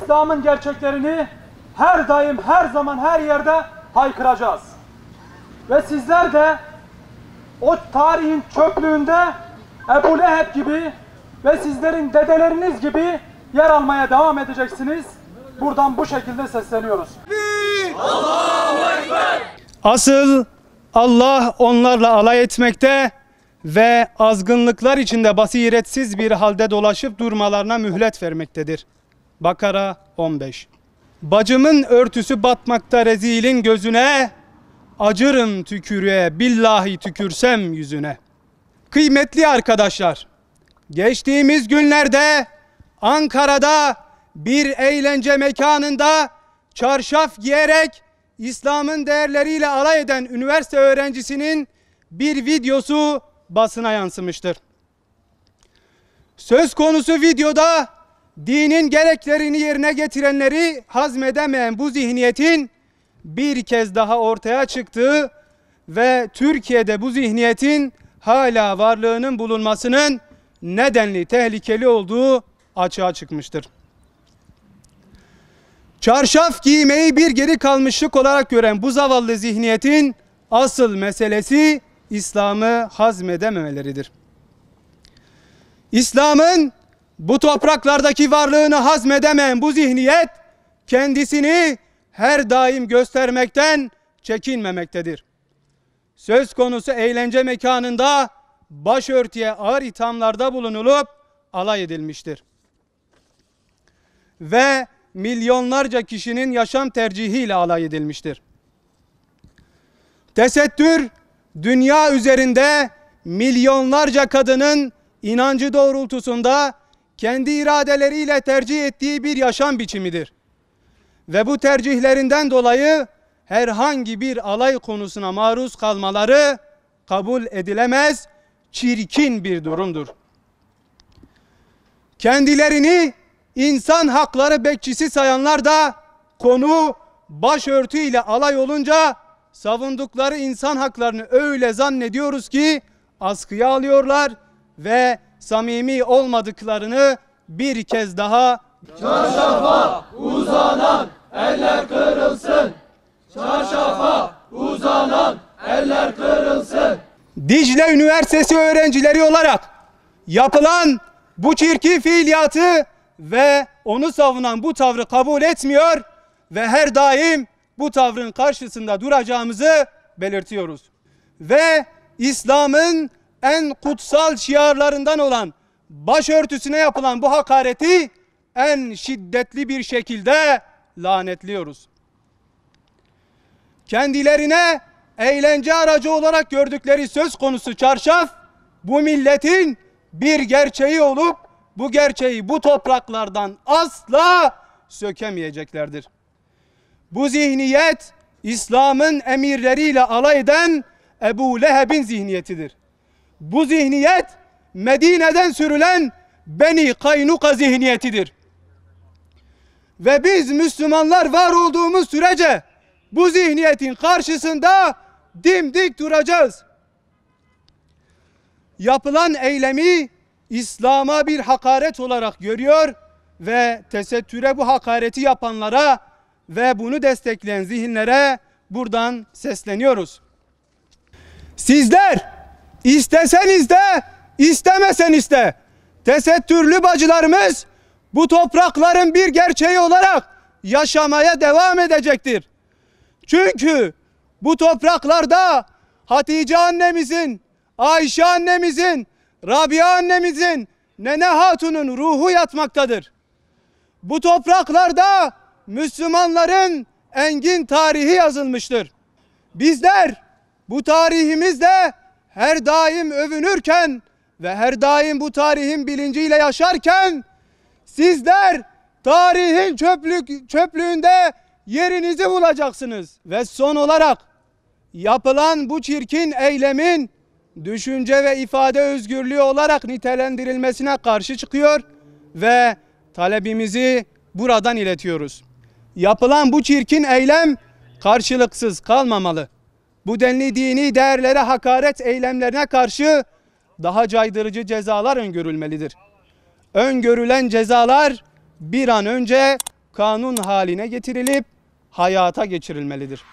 İslam'ın gerçeklerini her daim, her zaman, her yerde haykıracağız. Ve sizler de o tarihin çöplüğünde Ebu Leheb gibi ve sizlerin dedeleriniz gibi yer almaya devam edeceksiniz. Buradan bu şekilde sesleniyoruz. Allahu Ekber! Asıl Allah onlarla alay etmekte ve azgınlıklar içinde basiretsiz bir halde dolaşıp durmalarına mühlet vermektedir. Bakara 15. Bacımın örtüsü batmakta rezilin gözüne, acırım tükürüğe, billahi tükürsem yüzüne. Kıymetli arkadaşlar, geçtiğimiz günlerde Ankara'da bir eğlence mekanında çarşaf giyerek İslam'ın değerleriyle alay eden üniversite öğrencisinin bir videosu basına yansımıştır. Söz konusu videoda dinin gereklerini yerine getirenleri hazmedemeyen bu zihniyetin bir kez daha ortaya çıktığı ve Türkiye'de bu zihniyetin hala varlığının bulunmasının nedenli tehlikeli olduğu açığa çıkmıştır. Çarşaf giymeyi bir geri kalmışlık olarak gören bu zavallı zihniyetin asıl meselesi İslam'ı hazmedememeleridir. İslam'ın bu topraklardaki varlığını hazmedemeyen bu zihniyet kendisini her daim göstermekten çekinmemektedir. Söz konusu eğlence mekanında başörtüye ağır ithamlarda bulunulup alay edilmiştir. Ve milyonlarca kişinin yaşam tercihiyle alay edilmiştir. Tesettür, dünya üzerinde milyonlarca kadının inancı doğrultusunda kendi iradeleriyle tercih ettiği bir yaşam biçimidir. Ve bu tercihlerinden dolayı herhangi bir alay konusuna maruz kalmaları kabul edilemez, çirkin bir durumdur. Kendilerini insan hakları bekçisi sayanlar da konu başörtü ile alay olunca savundukları insan haklarını öyle zannediyoruz ki askıya alıyorlar ve samimi olmadıklarını bir kez daha çarşafa uzanan eller kırılsın. Çarşafa uzanan eller kırılsın. Dicle Üniversitesi öğrencileri olarak yapılan bu çirkin fiiliyatı ve onu savunan bu tavrı kabul etmiyor ve her daim bu tavrın karşısında duracağımızı belirtiyoruz. Ve İslam'ın en kutsal şiarlarından olan başörtüsüne yapılan bu hakareti en şiddetli bir şekilde lanetliyoruz. Kendilerine eğlence aracı olarak gördükleri söz konusu çarşaf bu milletin bir gerçeği olup bu gerçeği bu topraklardan asla sökemeyeceklerdir. Bu zihniyet İslam'ın emirleriyle alay eden Ebu Leheb'in zihniyetidir. Bu zihniyet Medine'den sürülen Beni Kaynuka zihniyetidir. Ve biz Müslümanlar var olduğumuz sürece bu zihniyetin karşısında dimdik duracağız. Yapılan eylemi İslam'a bir hakaret olarak görüyor ve tesettüre bu hakareti yapanlara ve bunu destekleyen zihinlere buradan sesleniyoruz. Sizler isteseniz de istemeseniz de tesettürlü bacılarımız bu toprakların bir gerçeği olarak yaşamaya devam edecektir. Çünkü bu topraklarda Hatice annemizin, Ayşe annemizin, Rabia annemizin, Nene Hatun'un ruhu yatmaktadır. Bu topraklarda Müslümanların engin tarihi yazılmıştır. Bizler bu tarihimizle her daim övünürken ve her daim bu tarihin bilinciyle yaşarken sizler tarihin çöplüğünde yerinizi bulacaksınız. Ve son olarak yapılan bu çirkin eylemin düşünce ve ifade özgürlüğü olarak nitelendirilmesine karşı çıkıyor ve talebimizi buradan iletiyoruz. Yapılan bu çirkin eylem karşılıksız kalmamalı. Bu denli dini değerlere hakaret eylemlerine karşı daha caydırıcı cezalar öngörülmelidir. Öngörülen cezalar bir an önce kanun haline getirilip hayata geçirilmelidir.